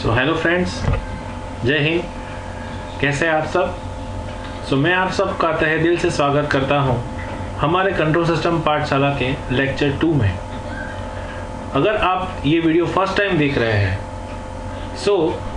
Hello friends, जय हिंद। कैसे हैं आप सब? मैं आप सब का तहे दिल से स्वागत करता हूं हमारे कंट्रोल सिस्टम पाठशाला के लेक्चर 2 में। अगर आप ये वीडियो फर्स्ट टाइम देख रहे हैं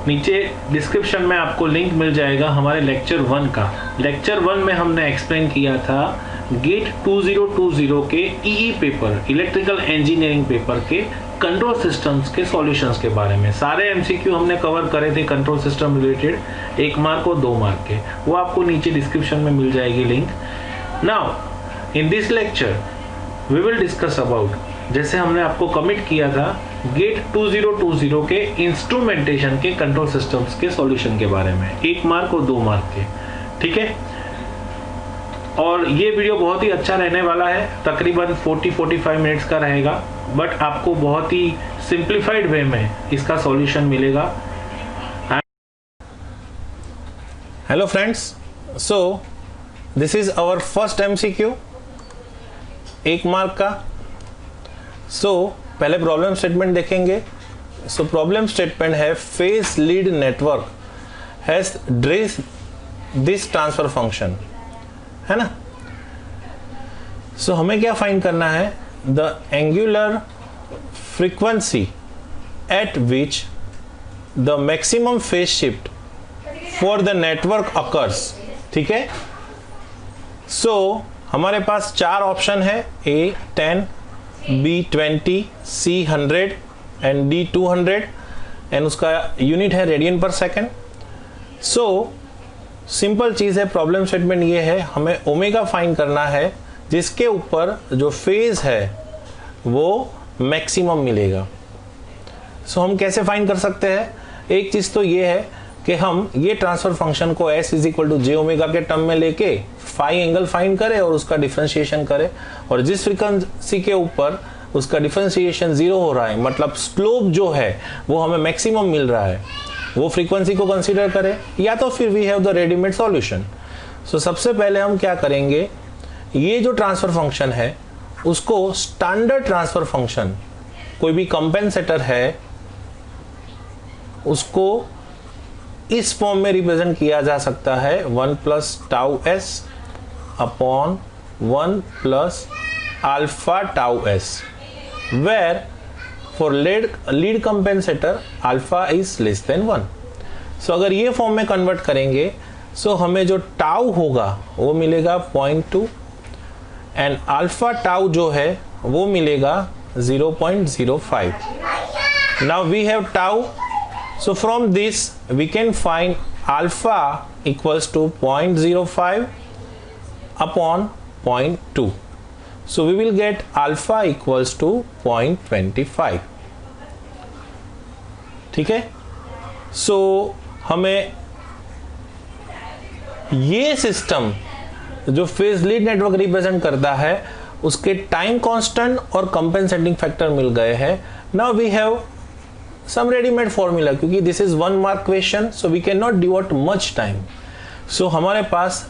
नीचे डिस्क्रिप्शन में आपको लिंक मिल जाएगा हमारे लेक्चर 1 का। लेक्चर 1 में हमने एक्सप्लेन किया था गेट 2020 के EE paper, electrical engineering paper के कंट्रोल सिस्टम्स के सॉल्यूशंस के बारे में। सारे एमसीक्यू हमने कवर करे थे कंट्रोल सिस्टम रिलेटेड, 1 मार्क और 2 मार्क के। वो आपको नीचे डिस्क्रिप्शन में मिल जाएगी link. Now in this lecture we will discuss about, जैसे हमने आपको कमिट किया था, गेट 2020 के इंस्ट्रूमेंटेशन के कंट्रोल सिस्टम्स के सॉल्यूशन के बारे में, 1 मार्क और 2 मार्क के। ठीक है, और ये वीडियो बहुत ही अच्छा रहने वाला है, तकरीबन 40-45 मिनट्स का रहेगा, बट आपको बहुत ही सिंप्लीफाइड वे में इसका सॉल्यूशन मिलेगा। Hello friends, so this is our first MCQ, 1 mark का। पहले प्रॉब्लम स्टेटमेंट देखेंगे। प्रॉब्लम स्टेटमेंट है phase lead network has this transfer function, है ना। हमें क्या फाइंड करना है? The angular frequency at which the maximum phase shift for the network occurs. ठीक है, हमारे पास 4 ऑप्शन है, A 10, B 20, C 100 and D 200 and उसका यूनिट है रेडियन पर सेकेंड। सिंपल चीज है, प्रॉब्लम स्टेटमेंट ये है, हमें ओमेगा फाइंड करना है जिसके ऊपर जो फेज है वो मैक्सिमम मिलेगा। हम कैसे फाइंड कर सकते हैं? एक चीज तो ये है कि हम ये ट्रांसफर फंक्शन को S = j ओमेगा के टर्म में लेके फाई एंगल फाइंड करें और उसका डिफरेंशिएशन करें, और जिस फ्रीक्वेंसी के ऊपर उसका डिफरेंशिएशन 0 हो रहा है, मतलब स्लोप जो है वो हमें मैक्सिमम मिल रहा है, वो फ्रीक्वेंसी को कंसीडर करें, या तो फिर we have the readymade solution. सबसे पहले हम क्या करेंगे, ये जो ट्रांसफर फंक्शन है उसको स्टैंडर्ड ट्रांसफर फंक्शन, कोई भी कंपेंसेटर है उसको इस फॉर्म में रिप्रेजेंट किया जा सकता है 1 + τs upon 1 + alpha τs, where for lead compensator alpha is less than 1। अगर ये फॉर्म में कन्वर्ट करेंगे हमें जो टाउ होगा वो मिलेगा 0.2 एंड अल्फा टाउ जो है वो मिलेगा 0.05। Now we have tau, from this we can find alpha equals to 0.05 upon 0.2। we will get alpha equals to 0.25। ठीक है, हमें ये सिस्टम जो फेज लीड नेटवर्क रिप्रेजेंट करता है उसके टाइम कांस्टेंट और कंपेंसेटिंग फैक्टर मिल गए हैं। Now we have some readymade formula, क्योंकि this is 1 mark question, we can not devote much time. हमारे पास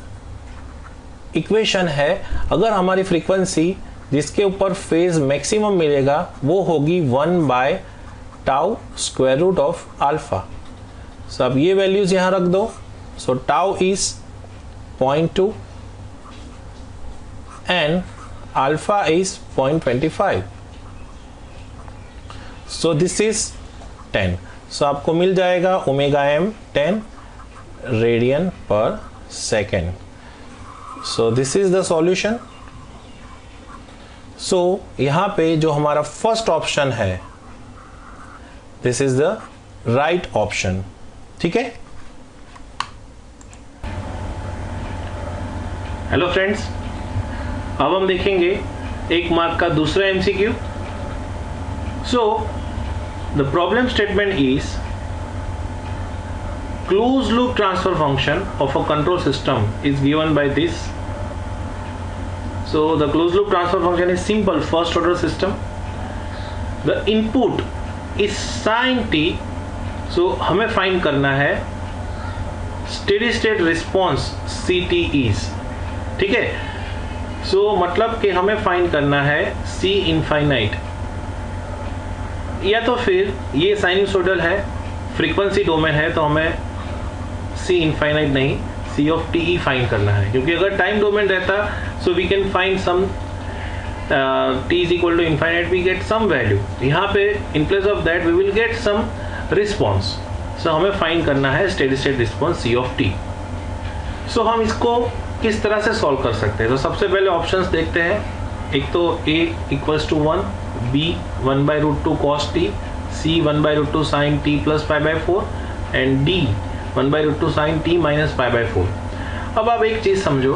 इक्वेशन है, अगर हमारी फ्रीक्वेंसी जिसके ऊपर फेज मैक्सिमम मिलेगा वो होगी 1/τ² अल्फा। अब ये वैल्यूज यहां रख दो। Tau is 0.2 and alpha is 0.25। This is 10। आपको मिल जाएगा ओमेगा m 10 रेडियन पर second. This is the solution. यहां पे जो हमारा फर्स्ट ऑप्शन है, this is the right option. ठीक है, हेलो फ्रेंड्स, अब हम देखेंगे 1 मार्क का दूसरा MCQ. The problem statement is closed loop transfer function of a control system is given by this. The closed loop transfer function is simple first order system. The input is sin t. हमें find करना है steady state response ct is। ठीक है, मतलब कि हमें find करना है c इनफाइनाइट, या तो फिर ये साइनसोइडल है फ्रीक्वेंसी डोमेन है तो हमें सी इनफाइनाइट नहीं सी ऑफ टी ही फाइंड करना है, क्योंकि अगर टाइम डोमेन रहता so we can find some t is equal to infinite, we get some value. यहाँ पे in place of that we will get some response. So हमें फाइंड करना है steady state response c of t. So हम इसको किस तरह से सॉल्व कर सकते हैं? तो सबसे पहले ऑप्शंस देखते हैं। एक तो a equals to 1, b 1/√2 cos t, c 1/√2 sin t plus π/4 and d 1/√2 sin t minus π/4। अब आप एक चीज़ समझो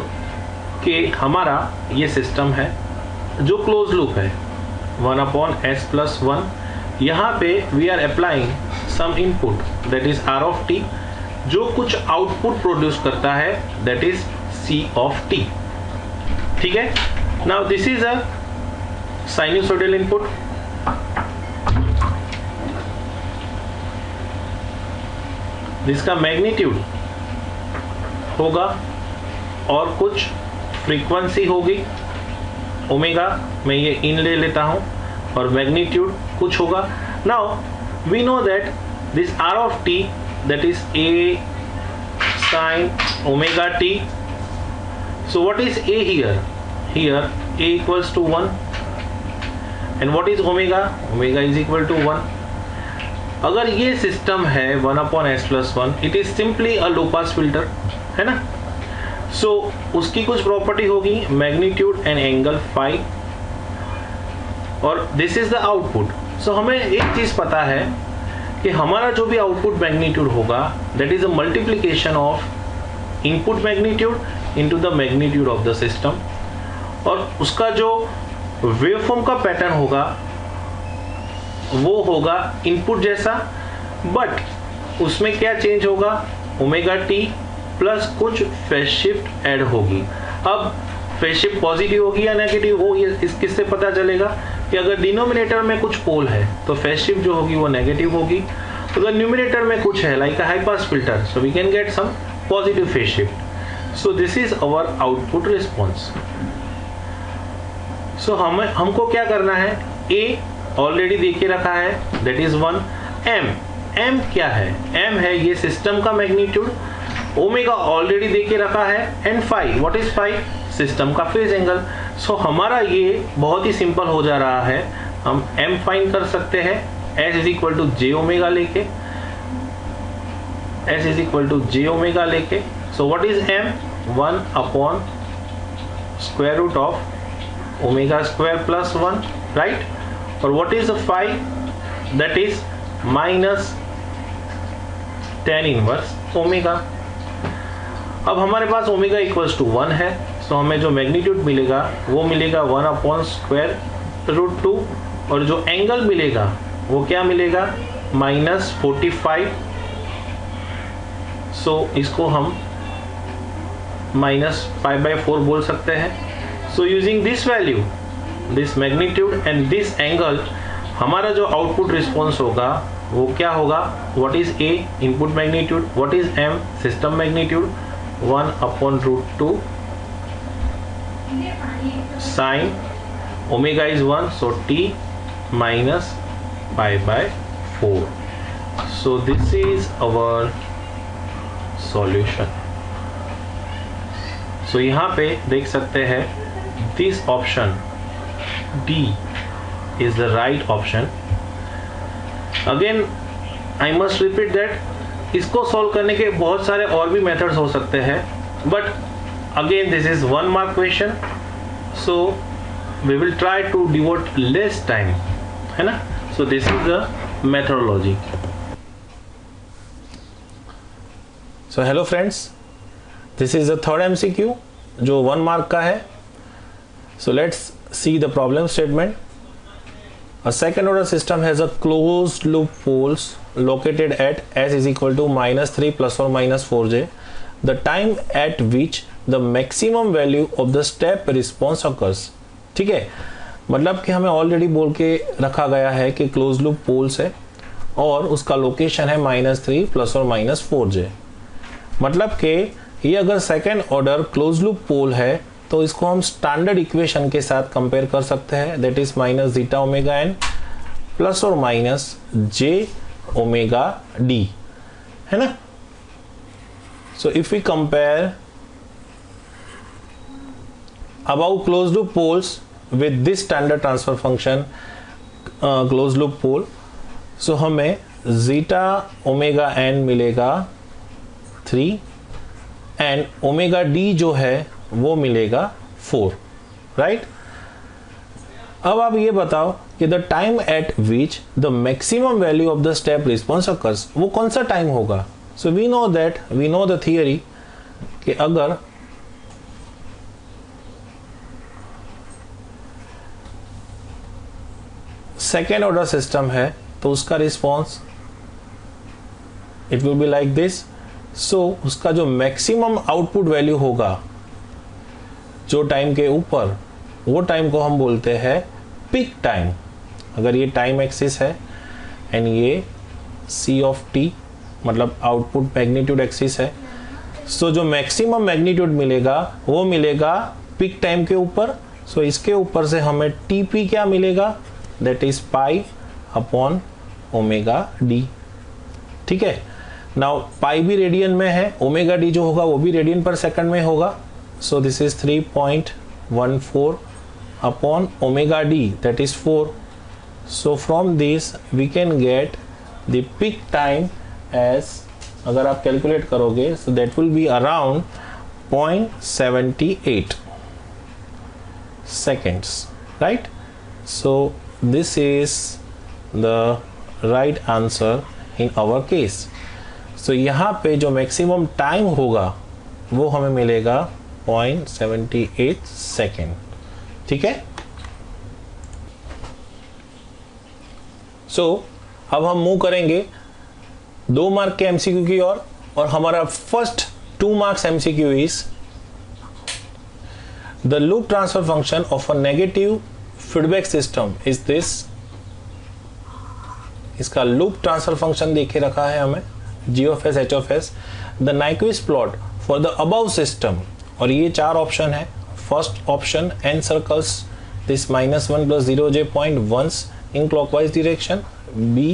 कि हमारा ये सिस्टम है जो क्लोज लूप है 1/s+1। यहाँ पे we are applying some input that is r of t, जो कुछ आउटपुट प्रोड्यूस करता है that is c of t। ठीक है, now this is a sinusoidal input. जिसका मैग्नीट्यूड होगा और कुछ फ्रीक्वेंसी होगी ओमेगा, मैं ये इन ले लेता हूं, और मैग्नीट्यूड कुछ होगा। Now we know that this r of t that is a sin omega t. So what is a here? Here a equals to 1, and what is omega? Omega is equal to 1. अगर ये system है 1/s+1, it is simply a low pass filter, है ना? So उसकी कुछ property होगी magnitude and angle phi, और this is the output. सो हमें एक चीज पता है कि हमारा जो भी आउटपुट मैग्नीट्यूड होगा that is a multiplication of input magnitude into the magnitude of the system, और उसका जो वेवफॉर्म का पैटर्न होगा वो होगा इनपुट जैसा, बट उसमें क्या चेंज होगा? ओमेगा टी प्लस कुछ फेज शिफ्ट ऐड होगी। अब फेज शिफ्ट पॉजिटिव होगी या नेगेटिव हो, ये इस किससे पता चलेगा? कि अगर डिनोमिनेटर में कुछ पोल है तो फेज शिफ्ट जो होगी वो नेगेटिव होगी, अगर न्यूमिनेटर में कुछ है like a high pass filter, so we can get some positive phase shift. So this is our output response. So हमको क्या करना है? ए ऑलरेडी दे के रखा है दैट इज 1। एम क्या है? एम है ये सिस्टम का मैग्नीट्यूड, ओमेगा ऑलरेडी दे के रखा है, and phi, what is phi? System का फेज एंगल। सो हमारा ये बहुत ही सिंपल हो जा रहा है, हम m फाइंड कर सकते हैं s is equal to j omega लेके, s is equal to j omega लेके। So what is m? 1/√√ of omega square plus 1, right? और what is phi? That is minus tan inverse omega. अब हमारे पास omega equals to 1 है, सो हमें जो magnitude मिलेगा वो मिलेगा 1/√2, और जो एंगल मिलेगा वो क्या मिलेगा? -45। सो इसको हम -π/4 बोल सकते हैं। So using this value, this magnitude and this angle, हमारा जो आउटपुट रिस्पॉन्स होगा वो क्या होगा? What is A? Input magnitude. What is M? System magnitude. 1/√2 sin omega is 1, so t minus π/4. So this is our solution. So यहाँ पे देख सकते हैं this option D is the right option. Again I must repeat that इसको solve करने के बहुत सारे और भी मेथड्स हो सकते हैं, but again this is 1 mark question, so we will try to devote less time, है ना? So this is the methodology. So hello friends, this is the third MCQ जो 1 मार्क का है। So let's see the problem statement. A second order system has a closed loop poles located at s is equal to -3 plus or minus 4j. The time at which the maximum value of the step response occurs. ठीक है, मतलब कि हमें already बोल के रखा गया है कि क्लोज लूप पोल्स है और उसका लोकेशन है -3 प्लस और माइनस 4j। मतलब कि ये अगर second order close loop pole है तो इसको हम स्टैंडर्ड इक्वेशन के साथ कंपेयर कर सकते हैं, that is -ζ omega n plus और माइनस j ओमेगा डी, है ना। So if we compare about close loop poles with this standard transfer function close loop pole, so हमें जीटा ओमेगा एन मिलेगा 3 एंड ओमेगा डी जो है वो मिलेगा 4, right. अब आप ये बताओ कि the time at which the maximum value of the step response occurs, वो कौन सा टाइम होगा। So we know the theory कि अगर सेकेंड ऑर्डर सिस्टम है तो उसका response it will be like this. So उसका जो मैक्सिमम आउटपुट वैल्यू होगा जो टाइम के ऊपर, वो टाइम को हम बोलते हैं पीक टाइम। अगर ये टाइम एक्सिस है एंड ये सी ऑफ टी मतलब आउटपुट मैग्नीट्यूड एक्सिस है, सो जो मैक्सिमम मैग्नीट्यूड मिलेगा वो मिलेगा पीक टाइम के ऊपर। सो इसके ऊपर से हमें टीपी क्या मिलेगा, that is pi upon omega D, ठीक है। नाउ पाई भी रेडियन में है, ओमेगा डी जो होगा वो भी रेडियन पर सेकंड में होगा। So this is 3.14 upon omega D, that is 4. So from this we can get the peak time as, अगर आप कैलकुलेट करोगे so that will be around 0.78 seconds, right? So this is the right answer in our case. So यहाँ पे जो maximum time होगा वो हमें मिलेगा 0.78 सेकेंड, ठीक है। सो अब हम मूव करेंगे 2 मार्क के एमसीक्यू की ओर, और हमारा first 2 marks MCQ is the loop transfer function of a negative feedback system is this. इसका लूप ट्रांसफर फंक्शन देखे रखा है हमें, g of s, h of s, the Nyquist plot for the above system, और ये 4 option है। First option n circles this -1 + 0j point once in clockwise direction, b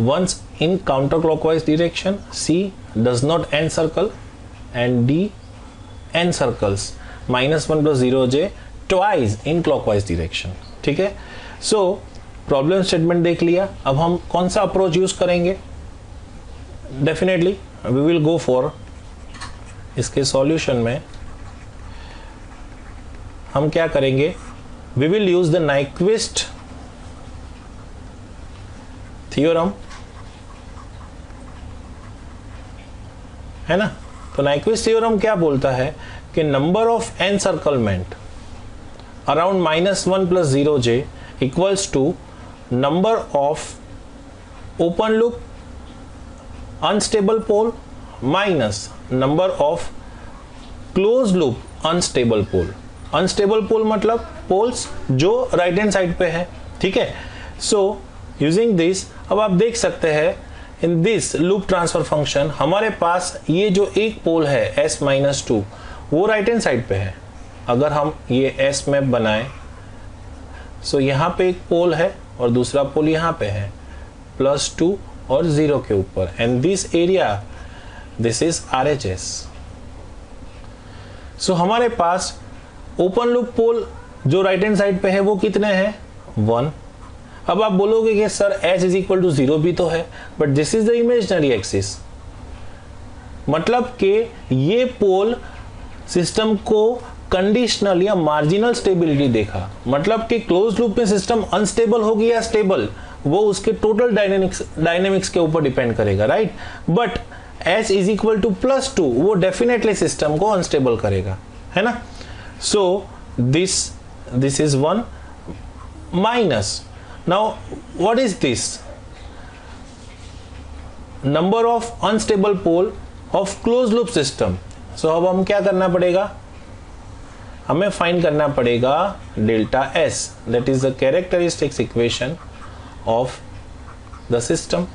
once in counterclockwise direction, c does not n circle, and d n circles -1 + 0j twice in clockwise direction, ठीक है। So problem statement देख लिया, अब हम कौन सा approach use करेंगे। Definitely we will go for, इसके सॉल्यूशन में हम क्या करेंगे, we will use the Nyquist theorem, है ना। तो नाइक्विस्ट थ्योरम क्या बोलता है कि number of encirclement around -1 + 0j equals to number of open loop unstable pole minus number of closed loop unstable pole. Unstable pole मतलब poles जो right hand side पे है, ठीक है। सो यूजिंग दिस, अब आप देख सकते हैं in this loop transfer function हमारे पास ये जो एक पोल है s-2 वो राइट हैंड साइड पे है। अगर हम ये s मैप बनाएं, सो यहाँ पे एक पोल है और दूसरा पोल यहाँ पे है +2 और 0 के ऊपर, and this area this is RHS। सो हमारे पास ओपन लूप पोल जो राइट हैंड साइड पे है वो कितने हैं, 1। अब आप बोलोगे कि सर h = 0 भी तो है, but this is the imaginary axis, मतलब कि ये पोल सिस्टम को कंडीशनल या मार्जिनल स्टेबिलिटी देखा, मतलब कि क्लोज लूप में सिस्टम अनस्टेबल होगी या स्टेबल, वो उसके टोटल डायनेमिक्स के ऊपर डिपेंड करेगा, राइट। बट h = +2 वो डेफिनेटली सिस्टम को अनस्टेबल करेगा, है ना। So this is 1 minus, now what is this, number of unstable pole of close loop system. So अब हम क्या करना पड़ेगा, हमें फाइंड करना पड़ेगा delta S, that is the characteristics equation of the system.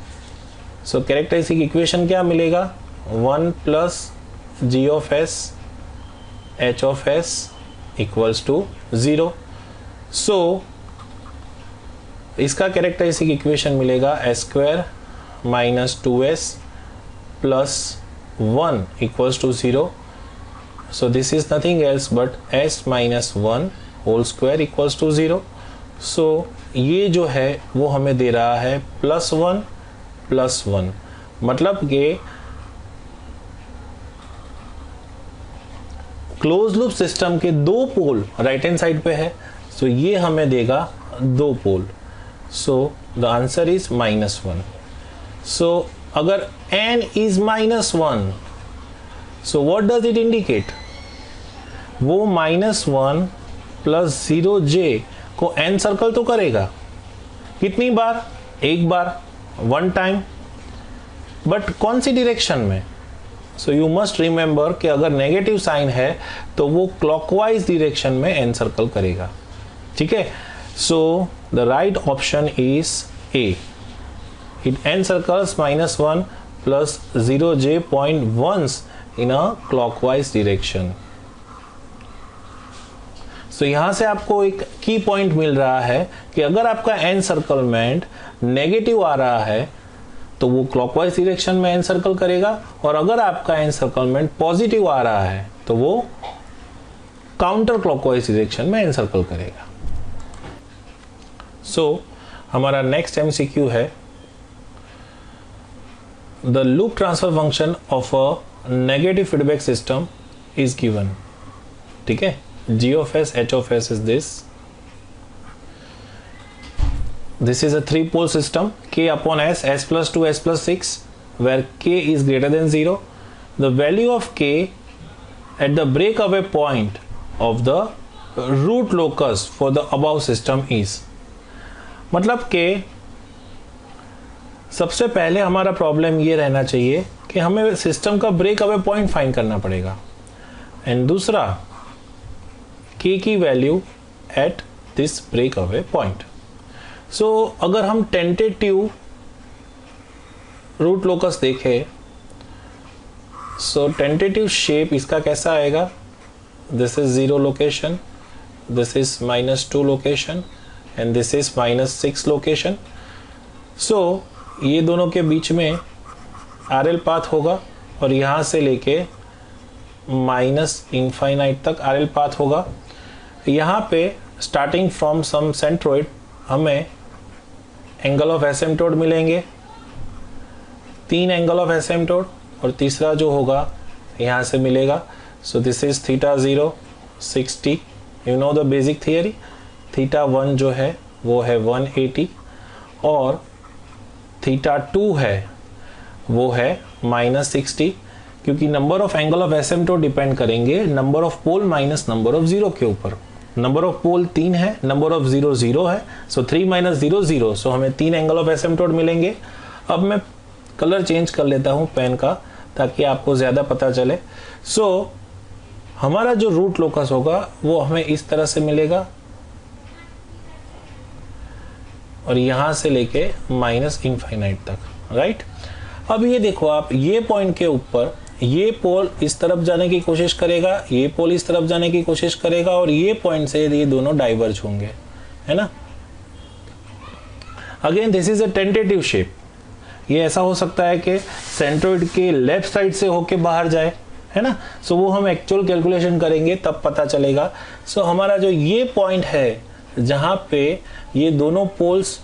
So characteristic equation क्या मिलेगा, 1 + g of s h of s = 0. सो इसका कैरेक्टरिस्टिक इक्वेशन मिलेगा s square minus 2s plus 1 equals to 0. So this is nothing else but s minus 1 whole square equals to 0. So ये जो है वो हमें दे रहा है +1 + 1, मतलब कि क्लोज लूप सिस्टम के दो पोल राइट हैंड साइड पे है, सो ये हमें देगा 2 pole. So the answer is -1. So अगर n is -1, so what does it indicate? वो -1 + 0j को n सर्कल तो करेगा. कितनी बार? एक बार, 1 टाइम. बट कौन सी डायरेक्शन में? सो यू मस्ट रिमेंबर कि अगर नेगेटिव साइन है तो वो क्लॉकवाइज डायरेक्शन में n सर्कल करेगा. ठीक है, so the right option is a. It n circles -1 + 0j point once in a clockwise direction. सो यहां से आपको एक की पॉइंट मिल रहा है कि अगर आपका n सर्कलमेंट नेगेटिव आ रहा है तो वो क्लॉकवाइज डायरेक्शन में n सर्कल करेगा, और अगर आपका n सर्कलमेंट पॉजिटिव आ रहा है तो वो काउंटर क्लॉकवाइज डायरेक्शन में n सर्कल करेगा. सो हमारा नेक्स्ट MCQ है, the loop transfer function of a negative feedback system is given. ठीक है, g of s h of s is this is a 3-pole system, k upon s, s plus 2, s plus 6, where k is greater than 0. The value of k at the breakaway point of the root locus for the above system is. मतलब के सबसे पहले हमारा problem ये रहना चाहिए कि हमें सिस्टम का ब्रेक अवे पॉइंट फाइंड करना पड़ेगा, एंड दूसरा k की value at this break away point. So अगर हम टेंटेटिव रूट लोकस देखें, सो टेंटेटिव शेप इसका कैसा आएगा? This is 0 location, this is -2 location, and this is -6 location. So ये दोनों के बीच में RL पाथ होगा, और यहाँ से लेके -∞ तक RL पाथ होगा. यहाँ पे स्टार्टिंग फ्रॉम सम सेंट्रोइड हमें एंगल ऑफ एसिम्प्टोट मिलेंगे, 3 एंगल ऑफ एसिम्प्टोट, और तीसरा जो होगा यहाँ से मिलेगा. So this is θ0 60. You know the basic theory. θ1 जो है वो है 180, और θ2 है वो है -60, क्योंकि number of angle of asymptote depend करेंगे number of pole minus number of zero के ऊपर. नंबर ऑफ पोल 3 है, नंबर ऑफ 0 0 है, सो 3 - 0 0, सो हमें 3 एंगल ऑफ एसिम्प्टोट मिलेंगे. अब मैं कलर चेंज कर लेता हूं पेन का ताकि आपको ज़्यादा पता चले. सो हमारा जो रूट लोकस होगा वो हमें इस तरह से मिलेगा, और यहां से लेके -∞ तक. राइट, अब ये देखो आप, ये पॉइंट के ऊपर ये पोल इस तरफ जाने की कोशिश करेगा, ये पोल इस तरफ जाने की कोशिश करेगा, और ये पॉइंट से ये दोनों डाइवर्ज होंगे, है ना. Again this is a tentative shape. ये ऐसा हो सकता है कि सेंट्रोइड के लेफ्ट साइड से होके बाहर जाए, है ना. सो वो हम एक्चुअल कैलकुलेशन करेंगे तब पता चलेगा. सो हमारा जो ये पॉइंट है जहां पे ये दोनों पोल्स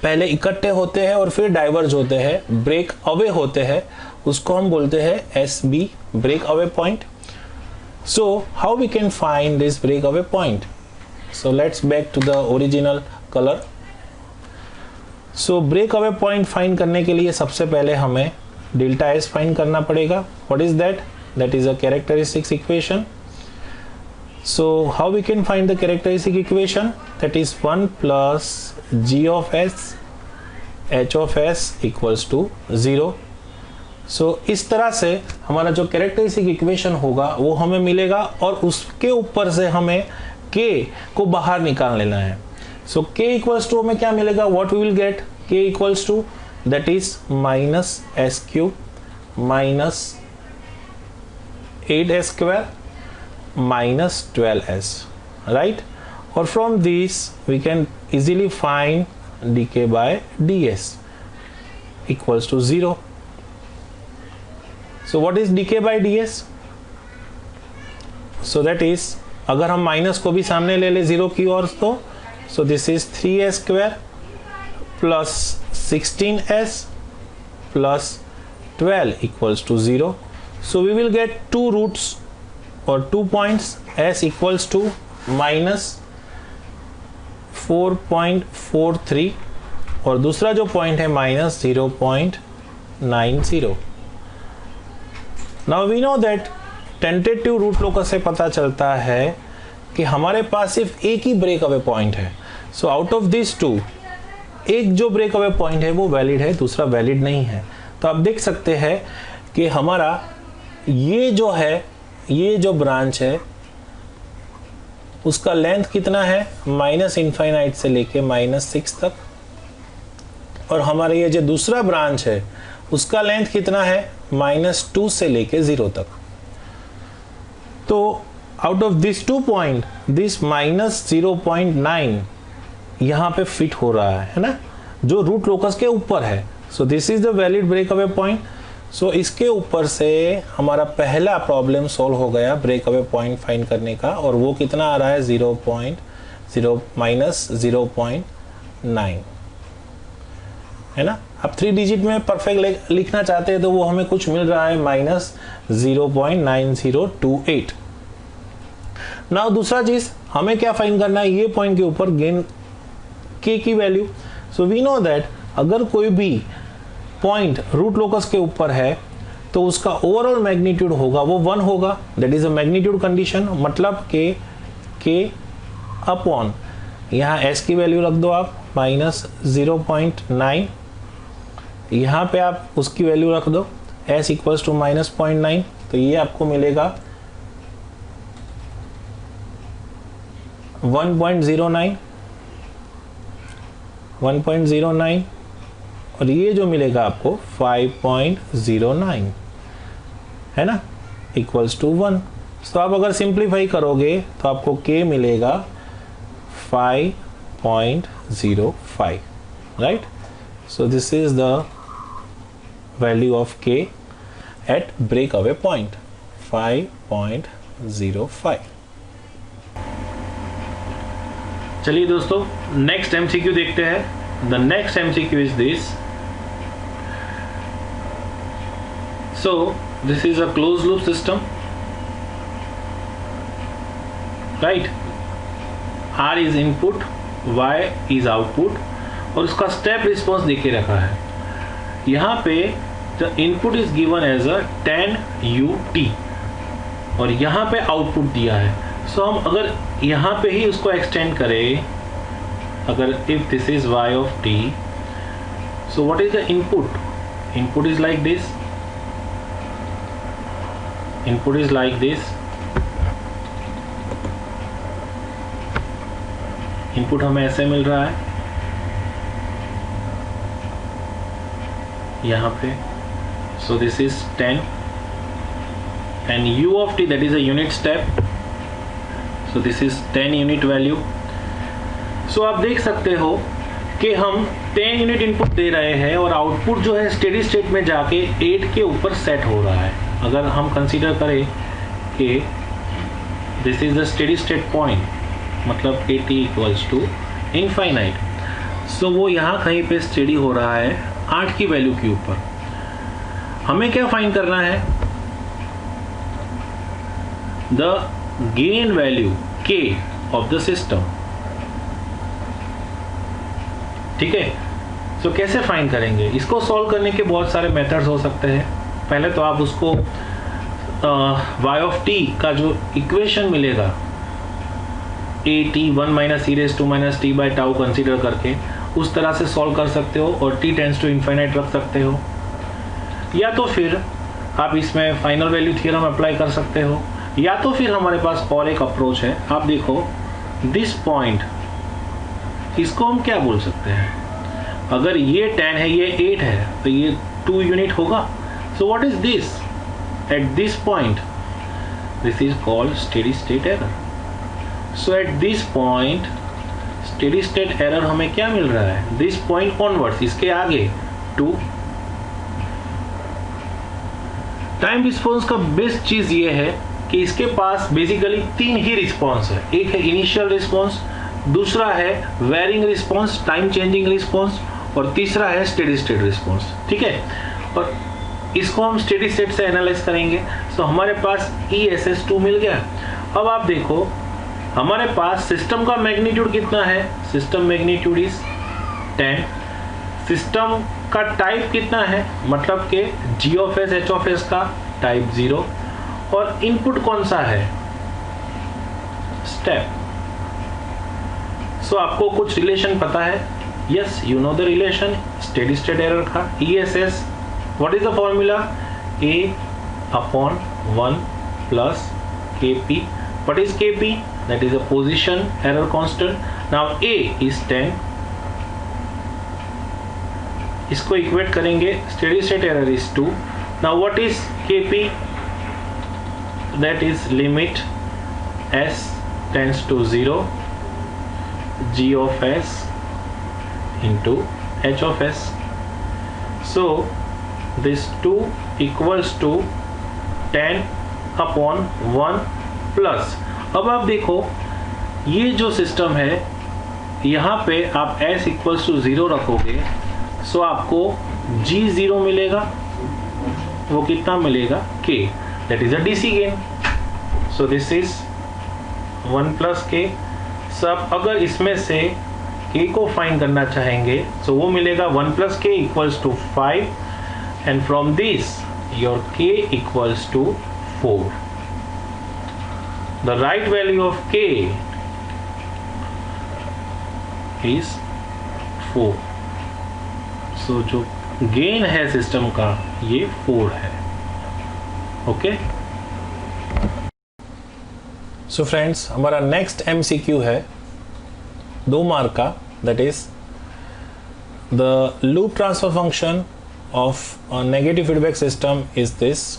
पहले इकट्ठे होते हैं और फिर डाइवर्ज होते हैं, ब्रेक अवे होते हैं, उसको हम बोलते हैं SB, break away point. So how we can find this break away point? So let's back to the original colour. So break away point find करने के लिए सबसे पहले हमें डेल्टा S फाइंड करना पड़ेगा. What is that? That is a characteristics equation. So how we can find the characteristic equation? That is 1 plus g of s h of s equals to 0. So इस तरह से हमारा जो characteristic equation होगा वो हमें मिलेगा, और उसके ऊपर से हमें k को बाहर निकाल लेना है. So k equals to हमें क्या मिलेगा? What we will get? k equals to that is -s cube minus 8s square -12s. Right, or from this we can easily find dk by ds equals to 0. So what is dk by ds? So that is, अगर हम minus को भी सामने ले ले 0 की ओर तो so this is 3s square plus 16s plus 12 equals to 0. So we will get two roots or 2 points, s equals to minus 4.43 और दूसरा जो पॉइंट है minus 0.90. Now we know that tentative root locus से पता चलता है कि हमारे पास सिर्फ एक ही ब्रेक अवे पॉइंट है. So out of this two, एक जो ब्रेक अवे पॉइंट है वो वैलिड है, दूसरा वैलिड नहीं है. तो आप देख सकते हैं कि हमारा ये जो है, ये जो ब्रांच है उसका लेंथ कितना है, माइनस इनफाइनाइट से लेके -6 तक, और हमारे ये जो दूसरा ब्रांच है उसका लेंथ कितना है, -2 से लेके 0 तक. तो out of this 2 point this -0.9 यहाँ पे फिट हो रहा है ना, जो रूट लोकस के ऊपर है. So this is the valid break away point. So इसके ऊपर से हमारा पहला प्रॉब्लम सॉल्व हो गया ब्रेक अवे पॉइंट फाइंड करने का, और वो कितना आ रहा है, -0.9 है ना. अब 3 डिजिट में परफेक्ट लिखना चाहते हैं तो वो हमें कुछ मिल रहा है -0.9028. नाउ दूसरा चीज हमें क्या फाइंड करना है, ये पॉइंट के ऊपर गेन के की value. So we know that अगर कोई भी पॉइंट रूट लोकस के ऊपर है तो उसका ओवरऑल मैग्नीट्यूड होगा वो 1 होगा. That is a magnitude condition. मतलब के अपॉन, यहाँ एस की वैल्यू रख दो आप -0.9, यहाँ पे आप उसकी वैल्यू रख दो s इक्वल्स टू -0.9, तो ये आपको मिलेगा 1.09, और ये जो मिलेगा आपको 5.09 है ना, इक्वल्स टू 1. तो आप अगर सिंप्लीफाई करोगे तो आपको k मिलेगा 5.05, right. So this is the value of k at break away point, 5.05. चलिए दोस्तों, नेक्स्ट एमसीक्यू देखते हैं. The next MCQ is this. So this is a closed loop system, right? R is input, Y is output, और उसका step response देके रखा है. यहाँ पे the input is given as a tan ut और यहाँ पे आउटपुट दिया है. सो हम अगर यहाँ पे ही उसको एक्सटेंड करें, अगर if this is y of t, so what is the input? Input is like this. Input is like this. Input हमें ऐसे मिल रहा है यहाँ पे. So this is 10 and u of t, that is a unit step. So this is 10 unit value. So आप देख सकते हो कि हम 10 यूनिट इनपुट दे रहे हैं और आउटपुट जो है स्टेडी स्टेट में जाके 8 के ऊपर सेट हो रहा है. अगर हम कंसीडर करें कि this is the steady state point, मतलब 80 इक्वल्स टू इनफाइनाइट, सो वो यहाँ कहीं पे स्टेडी हो रहा है 8 की वैल्यू के ऊपर. हमें क्या फाइंड करना है, the gain value k of the system. ठीक है. सो कैसे फाइंड करेंगे इसको? सॉल्व करने के बहुत सारे मेथड्स हो सकते हैं. पहले तो आप उसको y of t का जो इक्वेशन मिलेगा at 1 - e raised to - t by tau consider करके उस तरह से सॉल्व कर सकते हो और t टेंड्स टू इनफाइनाइट रख सकते हो, या तो फिर आप इसमें फाइनल वैल्यू थ्योरम अप्लाई कर सकते हो, या तो फिर हमारे पास और एक अप्रोच है. आप देखो दिस पॉइंट, इसको हम क्या बोल सकते हैं, अगर ये 10 है ये 8 है तो ये 2 यूनिट होगा. So what is this? At this point, this is called steady state error. So at this point steady state error हमें क्या मिल रहा है, दिस पॉइंट ऑनवर्ड्स, इसके आगे 2। टाइम रिस्पॉन्स का बेस्ट चीज ये है कि इसके पास बेसिकली 3 ही रिस्पॉन्स है। एक है इनिशियल रिस्पॉन्स, दूसरा है varying response, time changing response, और तीसरा है स्टेडी स्टेट रिस्पॉन्स। ठीक है, और इसको हम स्टेडी स्टेट से एनालाइज करेंगे। सो हमारे पास ESS2 मिल गया। अब आप देखो हमारे पास सिस्टम का मैग्नीट्यूड कितना है, सिस्टम मैग्नीट्यूड इज 10। सिस्टम का टाइप कितना है, मतलब कि G(h) (h) का टाइप 0, और इनपुट कौन सा है, स्टेप। सो आपको कुछ रिलेशन पता है, yes you know the relation steady state error का, ESS, what is the formula, A/1 plus KP. What is KP? That is a position error constant. Now A is 10. इसको equate करेंगे, steady state error is 2. Now what is KP? That is limit S tends to 0 G(s) into H(s). So this 2 equals to 10/1 plus. अब आप देखो ये जो system है, यहाँ पे आप S equals to 0 रखोगे, सो आपको G0 मिलेगा, वो कितना मिलेगा, K, that is a DC gain. So this is 1 plus K. सब अगर इसमें से K को फाइंड करना चाहेंगे, सो वो मिलेगा 1 plus K equals to 5, and from this your K equals to 4. The right value of K is 4. So जो गेन है सिस्टम का ये 4 है। ओके, सो फ्रेंड्स हमारा नेक्स्ट MCQ है 2 मार्क का, that is the loop transfer function of a negative feedback system is this.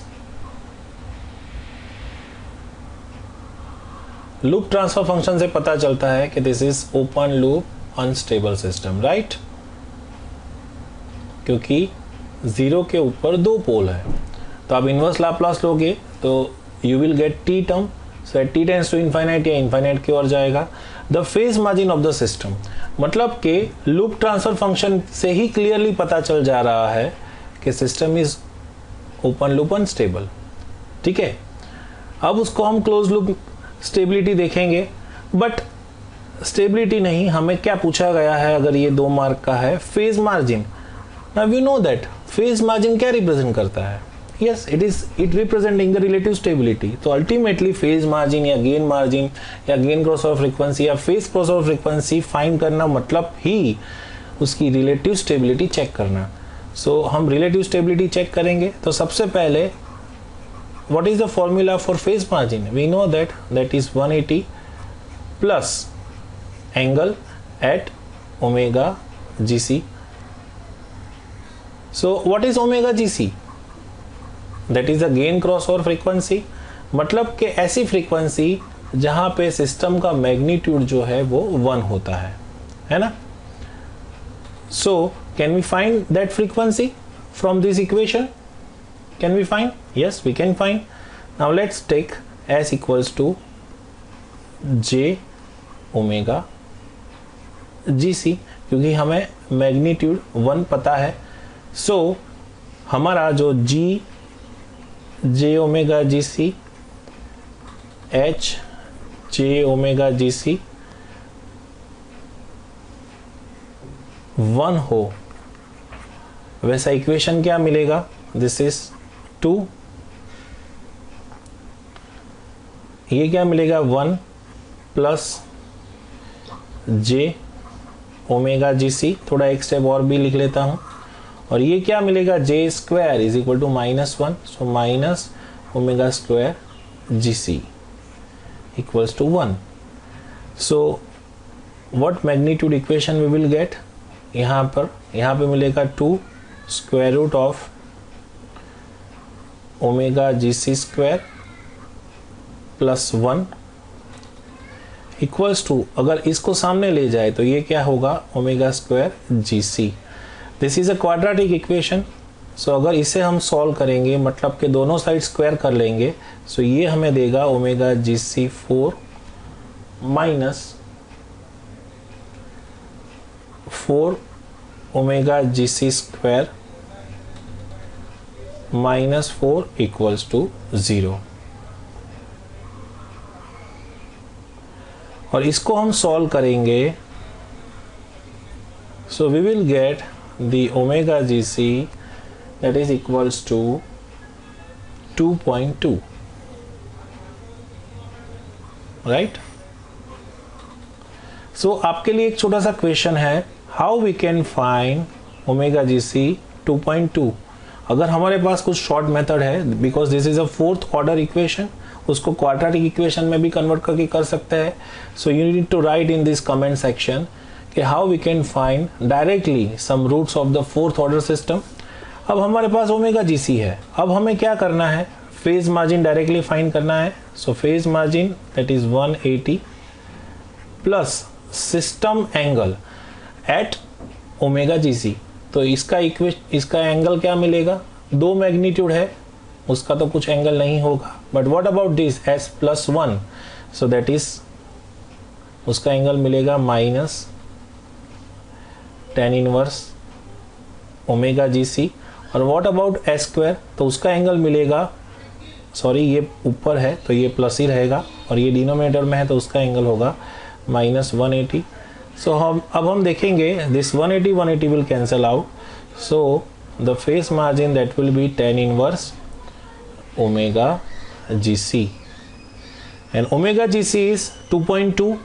Loop transfer function से पता चलता है कि this is open loop unstable system, right, क्योंकि 0 के ऊपर 2 पोल है। तो आप इनवर्स लाप्लास लोगे तो you will get T term, so T tends to infinite या इनफाइनाइट की ओर जाएगा। The phase margin of the system, मतलब कि लूप ट्रांसफर फंक्शन से ही क्लियरली पता चल जा रहा है कि system is open loop unstable. ठीक है, अब उसको हम क्लोज लूप स्टेबिलिटी देखेंगे, बट स्टेबिलिटी नहीं, हमें क्या पूछा गया है, अगर ये 2 मार्क का है, phase margin. Now we know that phase margin क्या रिप्रेजेंट करता है, yes it representing the relative stability. तो अल्टीमेटली फेज मार्जिन या गेन क्रॉसओवर फ्रीक्वेंसी या फेज क्रॉसओवर फ्रीक्वेंसी फाइंड करना मतलब ही उसकी रिलेटिव स्टेबिलिटी चेक करना। सो हम रिलेटिव स्टेबिलिटी चेक करेंगे, तो सबसे पहले what is the formula for phase margin? We know that is 180 plus angle at omega GC. So what is omega GC? That is the gain crossover frequency. मतलब कि ऐसी frequency जहां पे system का मैग्नीट्यूड जो है वो 1 होता है ना। So can we find that frequency from this equation? Can we find? Yes, we can find. Now let's take S equals to J omega GC, क्योंकि हमें मैग्नीट्यूड 1 पता है। सो हमारा जो J omega GC H J omega GC 1 हो, वैसा equation क्या मिलेगा, दिस इज 2, ये क्या मिलेगा 1 प्लस J ओमेगा GC, थोड़ा एक स्टेप और भी लिख लेता हूं, और ये क्या मिलेगा J square is equal to -1, so minus omega square GC equals to 1। So what magnitude equation we will get, यहाँ पे मिलेगा 2 square root of omega GC square plus 1 equals to, अगर इसको सामने ले जाए तो ये क्या होगा, omega square G C. This is a quadratic equation. So अगर इसे हम सॉल्व करेंगे, मतलब कि दोनों साइड स्क्वायर कर लेंगे, सो ये हमें देगा omega G C 4 minus 4 omega G C square minus 4 equals to 0। और इसको हम सॉल्व करेंगे, so we will get the omega G C that is equals to 2.2, right. So आपके लिए एक छोटा सा क्वेश्चन है, how we can find omega G C 2.2। अगर हमारे पास कुछ शॉर्ट मेथड है, because this is a fourth order equation, उसको क्वाड्रेटिक इक्वेशन में भी कन्वर्ट करके कर सकते हैं। So you need to write in this comment section कि how we can find directly some roots of the fourth order system. अब हमारे पास ओमेगा जी सी है, अब हमें क्या करना है, फेज मार्जिन डायरेक्टली फाइंड करना है। So phase margin that is 180 plus system angle at omega G C. तो इसका एंगल क्या मिलेगा, दो मैग्नीट्यूड है, उसका तो कुछ एंगल नहीं होगा, but what about this S plus 1, so that is उसका एंगल मिलेगा minus tan inverse omega G सी। और व्हाट अबाउट एस स्क्वायर, तो उसका एंगल मिलेगा, सॉरी ये ऊपर है तो ये प्लस ही रहेगा, और ये डिनोमिनेटर में है तो उसका एंगल होगा माइनस 180। सो अब हम देखेंगे this 180 will cancel out, so the phase margin that will B tan inverse omega gc and omega gc is 2.2.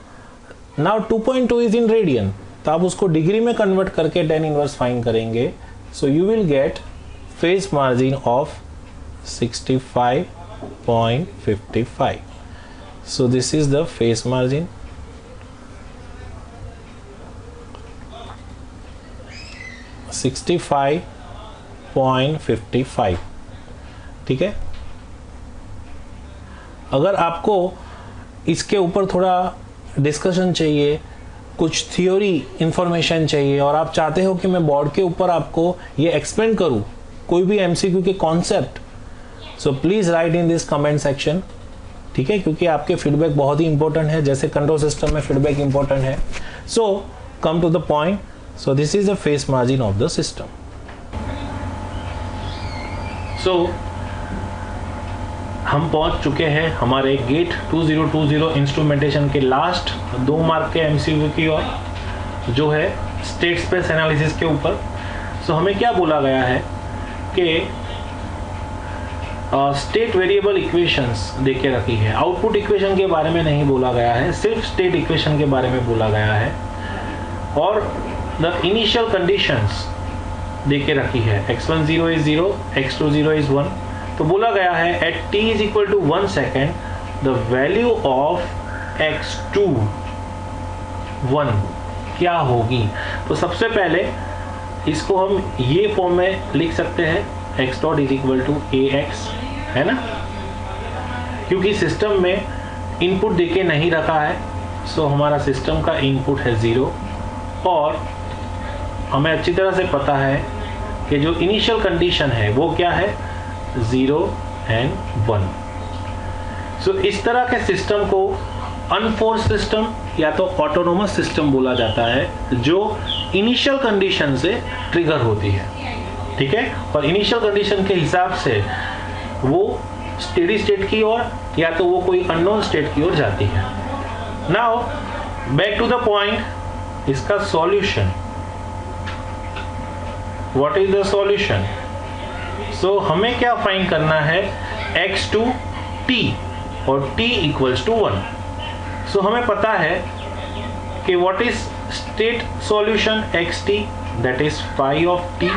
now 2.2 is in radian, तो आप उसको डिग्री में कन्वर्ट करके tan इनवर्स फाइंड करेंगे। So you will gate face margin of 65.55. so this is the face margin, .55, ठीक है। अगर आपको इसके ऊपर थोड़ा डिस्कशन चाहिए, कुछ थियोरी इंफॉर्मेशन चाहिए, और आप चाहते हो कि मैं बोर्ड के ऊपर आपको ये एक्सप्लेन करूं कोई भी एमसीक्यू के concept, so please right in this comment section, ठीक है, क्योंकि आपके फीडबैक बहुत ही इंपॉर्टेंट है, जैसे कंट्रोल सिस्टम में फीडबैक इंपॉर्टेंट है। So come to the point, so this is the phase margin of the system. So हम पहुंच चुके हैं हमारे गेट 2020 इंस्ट्रूमेंटेशन के लास्ट 2 मार्क के एमसीक्यू की ओर, जो है स्टेट स्पेस एनालिसिस के ऊपर। सो हमें क्या बोला गया है कि स्टेट वेरिएबल इक्वेशंस दे के रखी है, आउटपुट इक्वेशन के बारे में नहीं बोला गया है, सिर्फ स्टेट इक्वेशन के बारे में बोला गया है, और द इनिशियल कंडीशंस दे के रखी है, x10 इज 0, x20 इज 1। तो बोला गया है at t is equal to 1 second the value of x2 1 क्या होगी। तो सबसे पहले इसको हम ये फॉर्म में लिख सकते हैं, x dot is equal to ax, है ना, क्योंकि सिस्टम में इनपुट देके नहीं रखा है। सो हमारा सिस्टम का इनपुट है 0, और हमें अच्छी तरह से पता है कि जो इनिशियल कंडीशन है वो क्या है, 0 and 1। सो इस तरह के सिस्टम को अनफोर्स सिस्टम या तो ऑटोनोमस सिस्टम बोला जाता है, जो इनिशियल कंडीशन से ट्रिगर होती है, ठीक है, और इनिशियल कंडीशन के हिसाब से वो स्टेडी स्टेट की ओर या तो वो कोई अननोन स्टेट की ओर जाती है। Now back to the point, इसका solution, what is the solution. So हमें क्या फाइंड करना है, x2 t और t इक्वल्स टू 1। सो हमें पता है कि what is state solution xt, that is phi of t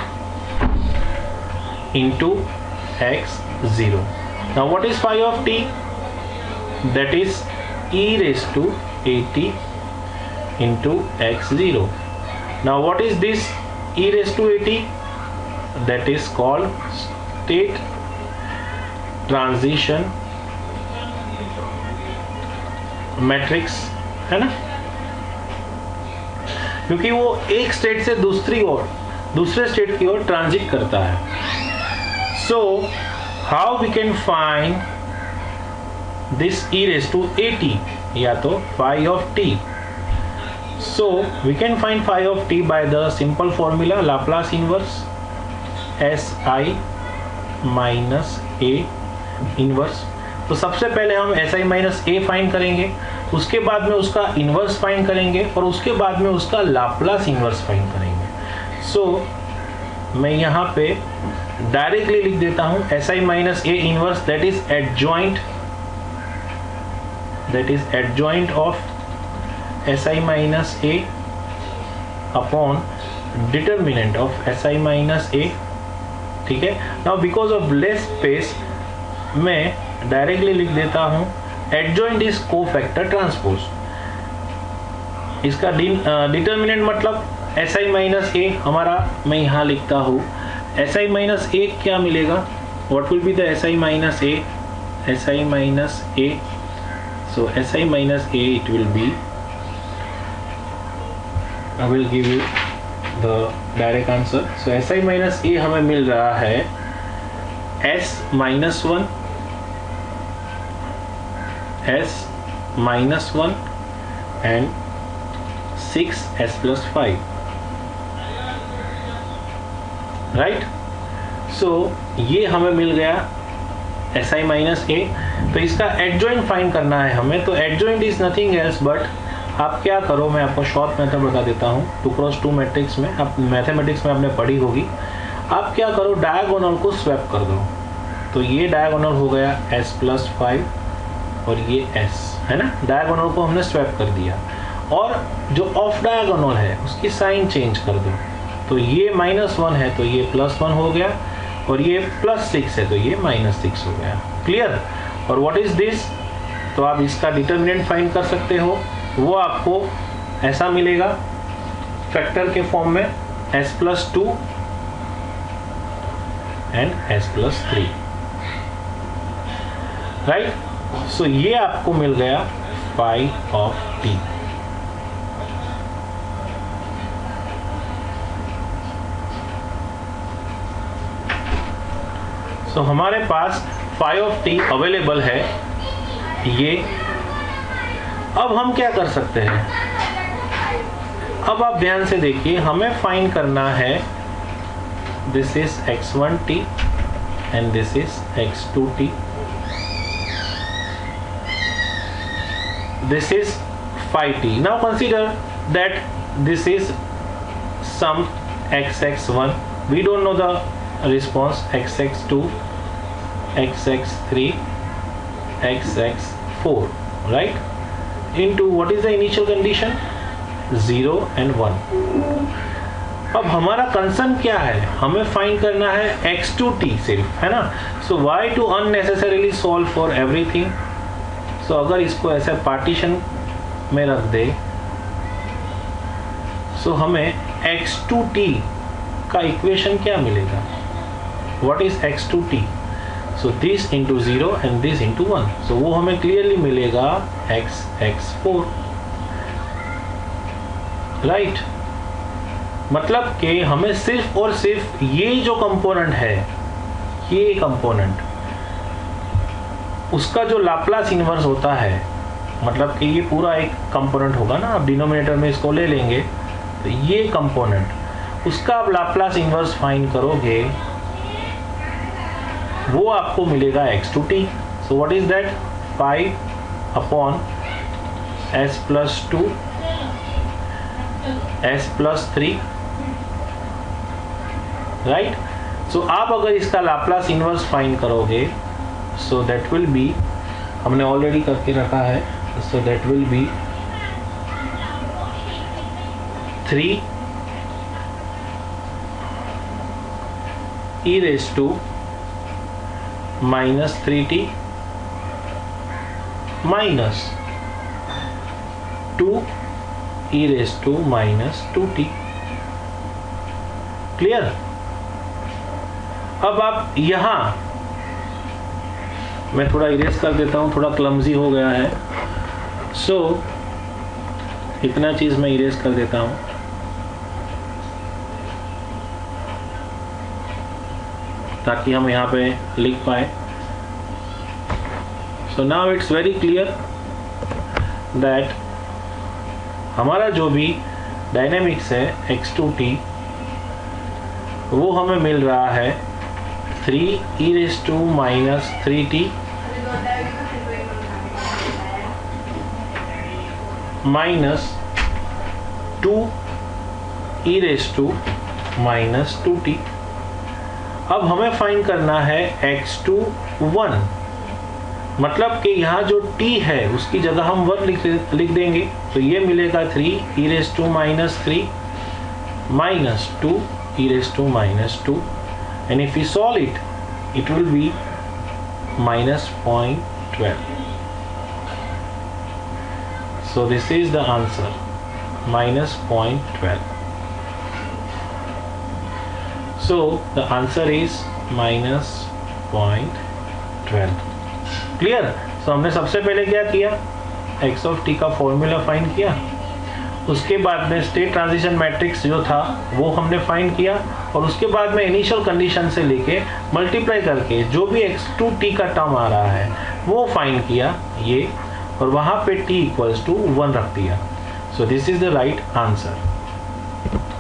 into x0। now what is phi of t, that is e raised to at into x0। now what is this e raised to at, that is called state transition matrix है ना, क्योंकि वो एक state से दूसरे state की ओर transit करता है। So how we can find this e raised to at, या तो phi of t. So we can find phi of t by the simple formula Laplace inverse si minus a inverse. तो सबसे पहले हम si minus a find करेंगे, उसके बाद में उसका इन्वर्स फाइंड करेंगे और उसके बाद में उसका लाप्लास इन्वर्स फाइंड करेंगे। सो मैं यहाँ पे डायरेक्टली लिख देता हूँ si minus a inverse that is adjoint of si minus a upon determinant of si minus a, ठीक है। Now because of less space मैं डायरेक्टली लिख देता हूं एडजॉइंट इज कोफैक्टर ट्रांसपोज। इसका डिटर्मिनेंट मतलब si माइनस a हमारा, मैं यहाँ लिखता हूँ si माइनस a क्या मिलेगा, what will be the si minus a, si minus a, so si minus a it will be, I will give you the direct answer. So si minus a हमें मिल रहा है s minus 1 and 6s plus 5, right? So ये हमें मिल गया si minus a। तो इसका adjoint find करना है हमें, तो adjoint is nothing else but, आप क्या करो, मैं आपको शॉर्ट मेथड बता देता हूँ। 2x2 मैट्रिक्स में, आप मैथमेटिक्स में आपने पढ़ी होगी, आप क्या करो डायगोनल को स्वैप कर दो। तो ये डायगोनल हो गया s प्लस 5 और ये s, है ना, डायगोनल को हमने स्वैप कर दिया। और जो ऑफ डायगोनल है उसकी साइन चेंज कर दो, तो ये -1 है तो ये +1 हो गया, और ये +6 है तो ये -6 हो गया। क्लियर? और व्हाट इज दिस, तो आप इसका डिटर्मिनेंट फाइंड कर सकते हो, वो आपको ऐसा मिलेगा फैक्टर के फॉर्म में s plus 2 and s plus 3, right. So ये आपको मिल गया phi of t। तो हमारे पास phi of t अवेलेबल है ये। अब हम क्या कर सकते हैं, अब आप ध्यान से देखिए, हमें फाइंड करना है this is x1t and this is x2t, this is phi t. Now consider that this is some xx1, we don't know the response, xx2, xx3, xx4, right, into what is the initial condition, 0 and 1. अब हमारा concern क्या है, हमें find करना है x2t सिर्फ, है ना। so why to unnecessarily solve for everything. तो अगर इसको ऐसे पार्टीशन में रख दे, सो हमें x2t का इक्वेशन क्या मिलेगा, what is x2t, so this into 0 and this into 1, सो वो हमें क्लियरली मिलेगा x4, राइट। मतलब कि हमें सिर्फ और सिर्फ ये जो कंपोनेंट है, ये कंपोनेंट, उसका जो लाप्लास इन्वर्स होता है, मतलब कि ये पूरा एक कंपोनेंट होगा ना, आप डिनोमिनेटर में इसको ले लेंगे, तो ये कंपोनेंट उसका आप लाप्लास इन्वर्स फाइंड करोगे, वो आपको मिलेगा x2t। So what is that, 5 upon s plus 2 s plus 3, right. So आप अगर इसका लाप्लास इन्वर्स फाइंड करोगे, so that will be, हमने ऑलरेडी करके रखा है, so that will be 3 e raised to minus 3t minus 2 e raised to minus 2t। Clear? अब आप यहां, मैं थोड़ा इरेज कर देता हूं, थोड़ा क्लमजी हो गया है। सो इतना चीज़ मैं इरेज कर देता हूँ। ताकि हम यहाँ पे लिख पाए। So now it's very clear that हमारा जो भी डायनेमिक्स है x2t वो हमें मिल रहा है 3e−3t माइनस 2e−2t। अब हमें फाइंड करना है x21, मतलब कि यहाँ जो t है उसकी जगह हम 1 लिख देंगे, तो ये मिलेगा 3e−3 minus 2e−2, and if we solve it, it will be -0.12. So this is the answer, -0.12. So the answer is -0.12. Clear? तो हमने सबसे पहले क्या किया, x ऑफ t का फॉर्मूला फाइंड किया, उसके बाद में स्टेट ट्रांजिशन मैट्रिक्स जो था वो हमने फाइंड किया, और उसके बाद में इनिशियल कंडीशन से लेके मल्टीप्लाई करके जो भी x2t का टर्म आ रहा है वो फाइंड किया ये, और वहाँ पे t = 1 रख दिया। सो this is the right answer.